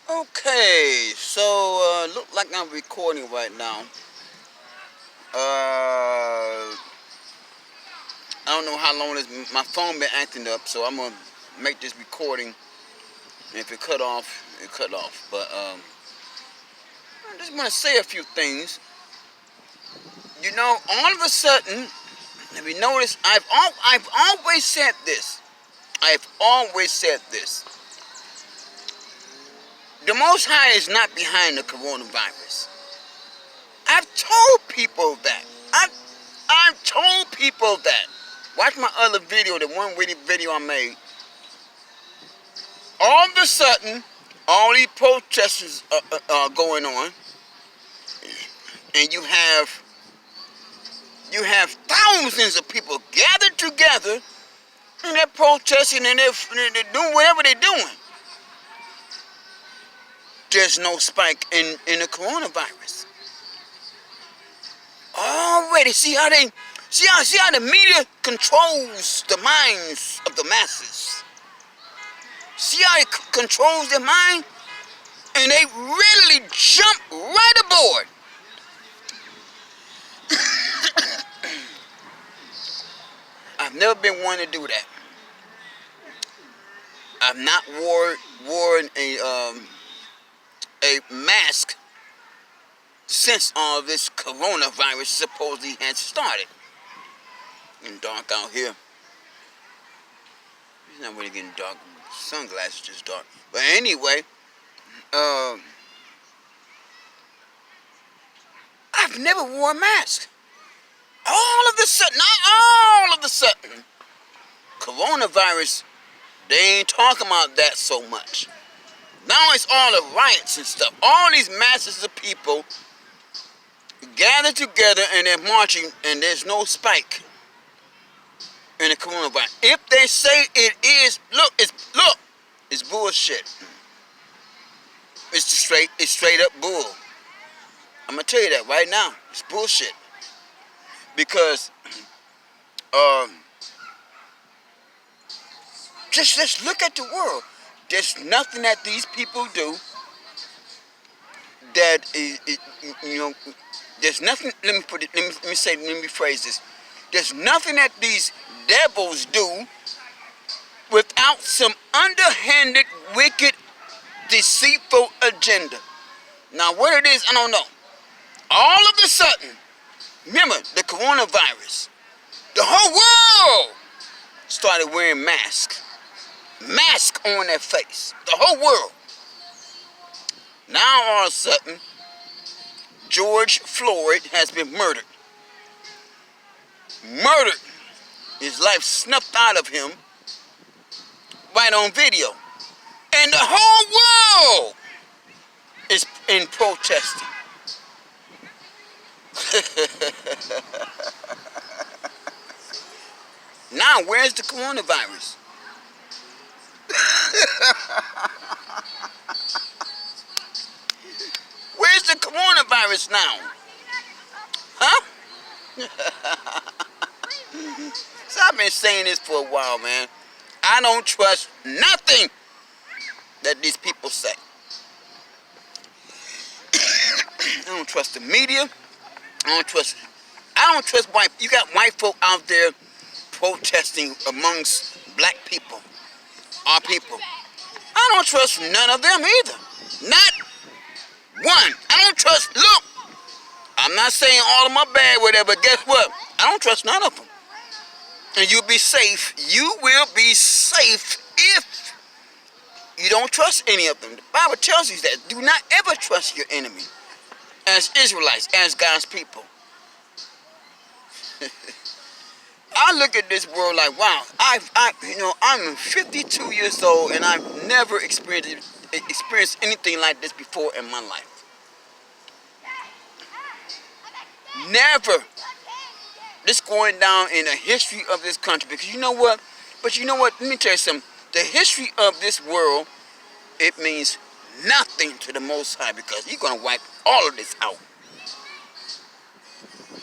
Okay, so look like I'm recording right now. I don't know how long this my phone been acting up, so I'm gonna make this recording. And if it cut off, it cut off. But I just want to say a few things. You know, all of a sudden, have you noticed? I've always said this. I've always said this. The Most High is not behind the coronavirus. I've told people that. I've told people that. Watch my other video, the one video I made. All of a sudden, all these protests are going on, and you have thousands of people gathered together, and they're protesting and they're doing whatever they're doing. There's no spike in the coronavirus. Already, see how the media controls the minds of the masses. See how it controls their mind, and they readily jump right aboard. I've never been one to do that. I've not worn a mask since all this coronavirus supposedly had started. It's dark out here. It's not really getting dark. Sunglasses just dark. But anyway, I've never worn a mask. All of a sudden, not all of a sudden, coronavirus, they ain't talking about that so much. Now it's all the riots and stuff. All these masses of people gathered together and they're marching, and there's no spike in the coronavirus. If they say it is, it's bullshit. It's straight up bull. I'm gonna tell you that right now. It's bullshit. Because just look at the world. There's nothing that these people do that is, there's nothing. Let me phrase this. There's nothing that these devils do without some underhanded, wicked, deceitful agenda. Now, what it is, I don't know. All of a sudden, remember the coronavirus, the whole world started wearing masks. Mask on their face. The whole world. Now all of a sudden, George Floyd has been murdered. Murdered. His life snuffed out of him right on video. And the whole world is in protesting. Now, where's the coronavirus? Where's the coronavirus now? Huh? So I've been saying this for a while, man. I don't trust nothing that these people say. I don't trust the media. I don't trust white. You got white folk out there protesting amongst black people. Our people. I don't trust none of them either. Not one. I don't trust. Look, I'm not saying all of them are bad, whatever. But guess what? I don't trust none of them. And you'll be safe. You will be safe if you don't trust any of them. The Bible tells you that. Do not ever trust your enemy. As Israelites, as God's people. I look at this world like, wow, I'm 52 years old and I've never experienced anything like this before in my life. Never. This going down in the history of this country, because you know what? But you know what? Let me tell you something. The history of this world, it means nothing to the Most High, because He's gonna wipe all of this out.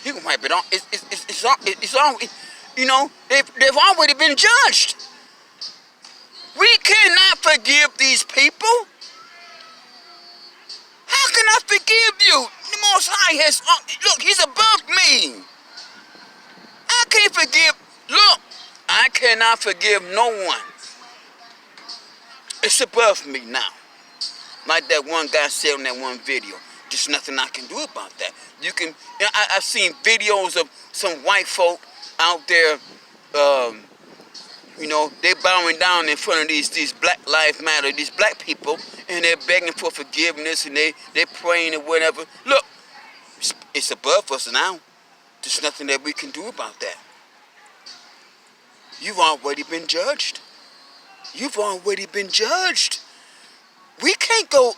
He can wipe it all. It's all. You know, they've already been judged. We cannot forgive these people. High has, look, he's above me. I can't forgive, look, I cannot forgive no one. It's above me now. Like that one guy said in that one video. There's nothing I can do about that. You can, I've seen videos of some white folk out there, you know, they bowing down in front of these Black Lives Matter, these black people, and they're begging for forgiveness, and they're praying and whatever. Look, it's above us now. There's nothing that we can do about that. You've already been judged. You've already been judged. We can't go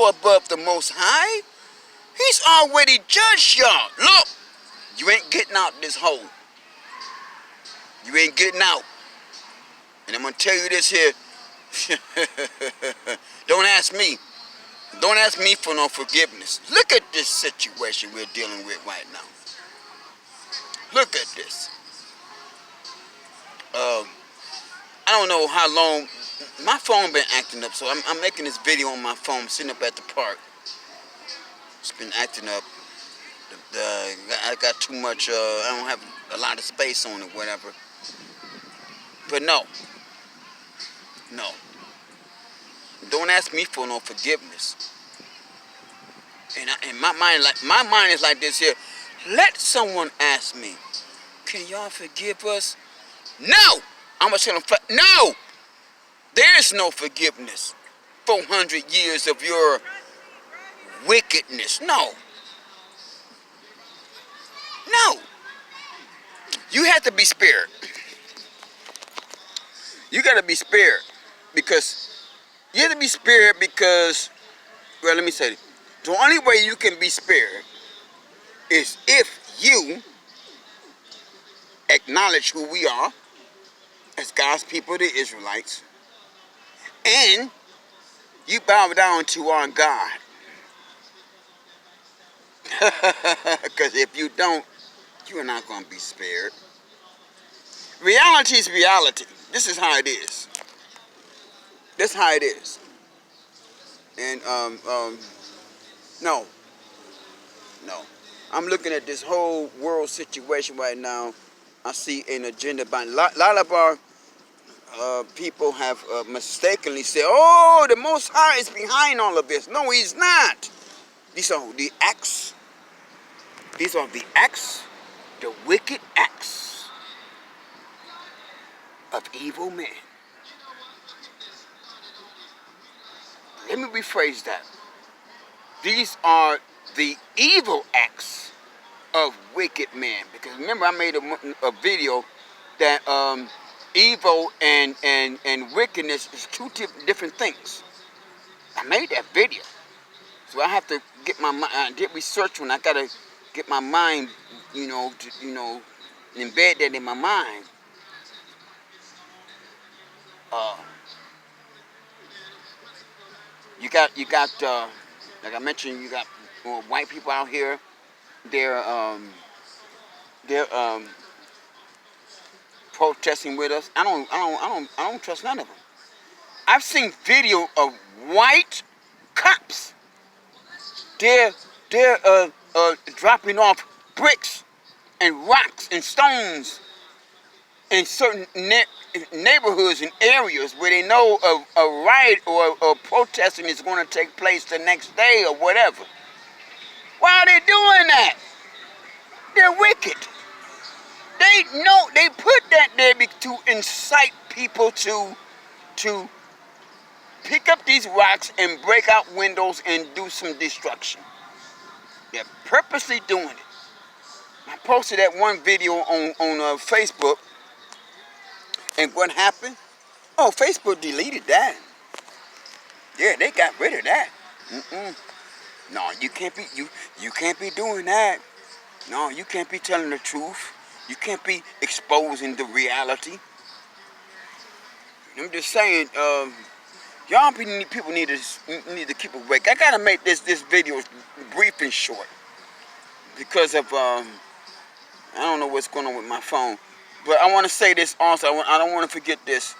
above the Most High. He's already judged y'all. Look, you ain't getting out this hole. You ain't getting out. And I'm going to tell you this here. Don't ask me. Don't ask me for no forgiveness. Look at this situation we're dealing with right now. Look at this. I don't know how long. My phone been acting up, so I'm making this video on my phone, sitting up at the park. It's been acting up. I got too much, I don't have a lot of space on it, whatever. But no. Don't ask me for no forgiveness. And my mind is like this here. Let someone ask me, can y'all forgive us? No! I'm going to tell them, no! There is no forgiveness. 400 years of your wickedness. No. You have to be spared. You got to be spared. Because, you have to be spared because, well, let me say it. The only way you can be spared is if you acknowledge who we are as God's people, the Israelites, and you bow down to our God. Because if you don't, you are not going to be spared. Reality is reality. This is how it is. That's how it is. And no. I'm looking at this whole world situation right now. I see an agenda by a lot of our people have mistakenly said, oh, the Most High is behind all of this. No, he's not. These are the acts. These are the acts, the wicked acts of evil men. Let me rephrase that. These are the evil acts of wicked men. Because remember, I made a video that evil and wickedness is two different things. I made that video. So I have to get my mind, did research when I gotta get my mind, embed that in my mind. You got like I mentioned, you got white people out here. They're protesting with us. I don't trust none of them. I've seen video of white cops. They're dropping off bricks and rocks and stones in certain neighborhoods and areas where they know a riot or protesting is going to take place the next day or whatever. Why are they doing that? They're wicked. They know they put that there to incite people to pick up these rocks and break out windows and do some destruction. They're purposely doing it. I posted that one video on Facebook, and what happened? Oh, Facebook deleted that. Yeah, they got rid of that. No, you can't be doing that. No, you can't be telling the truth. You can't be exposing the reality. I'm just saying, y'all people need to keep awake. I gotta make this video brief and short because of I don't know what's going on with my phone, but I want to say this also. I don't want to forget this.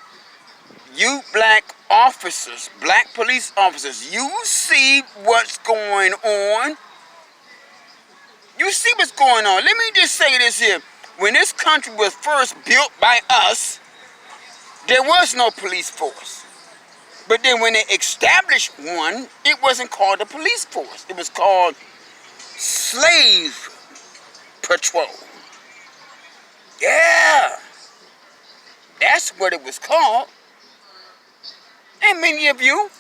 You black officers, black police officers, you see what's going on. You see what's going on. Let me just say this here. When this country was first built by us, there was no police force. But then when they established one, it wasn't called a police force. It was called slave patrol. Yeah. That's what it was called. And many of you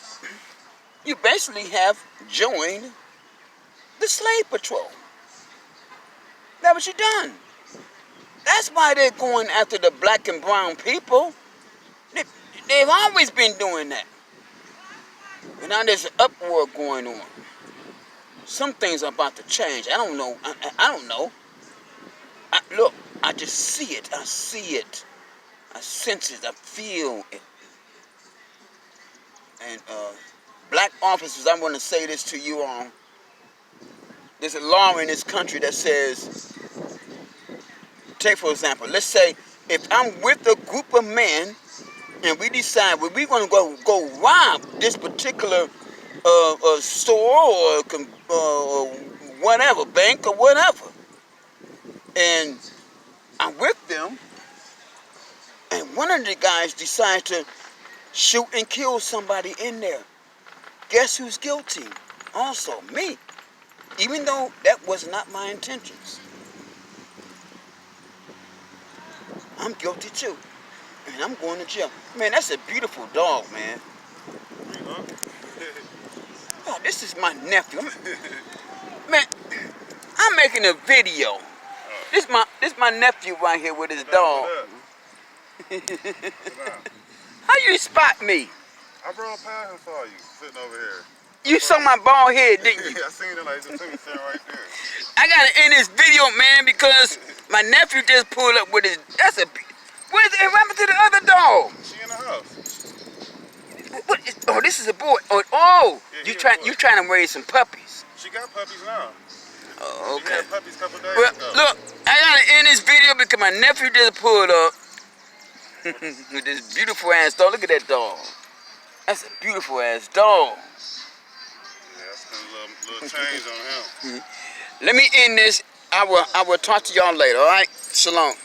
basically have joined the slave patrol. That's what you done. That's why they're going after the black and brown people. They've always been doing that. But now there's an uproar going on. Some things are about to change. I don't know. I don't know. Look, I just see it. I see it. I sense it. I feel it. And black officers, I want to say this to you all. There's a law in this country that says, take for example, let's say if I'm with a group of men and we decide we're going to go rob this particular store or whatever, bank or whatever, and I'm with them, and one of the guys decides to shoot and kill somebody in there. Guess who's guilty? Also, me. Even though that was not my intentions. I'm guilty too. And I'm going to jail. Man, that's a beautiful dog, man. Oh, this is my nephew. Man, I'm making a video. This my nephew right here with his dog. How you spot me? I rode past and saw you sitting over here. You saw my bald head, didn't you? I seen it like just sitting right there. I gotta end this video, man, because my nephew just pulled up with his. What happened to the other dog? She in the house. Oh, this is a boy. Oh, Yeah, you trying to raise some puppies? She got puppies now. Oh, okay. She had puppies a couple days Well, ago. look, I gotta end this video because my nephew just pulled up with this beautiful ass dog. Look at that dog. That's a beautiful ass dog. Yeah, I spent a little change on him. Let me end this. I will talk to y'all later, all right? Shalom.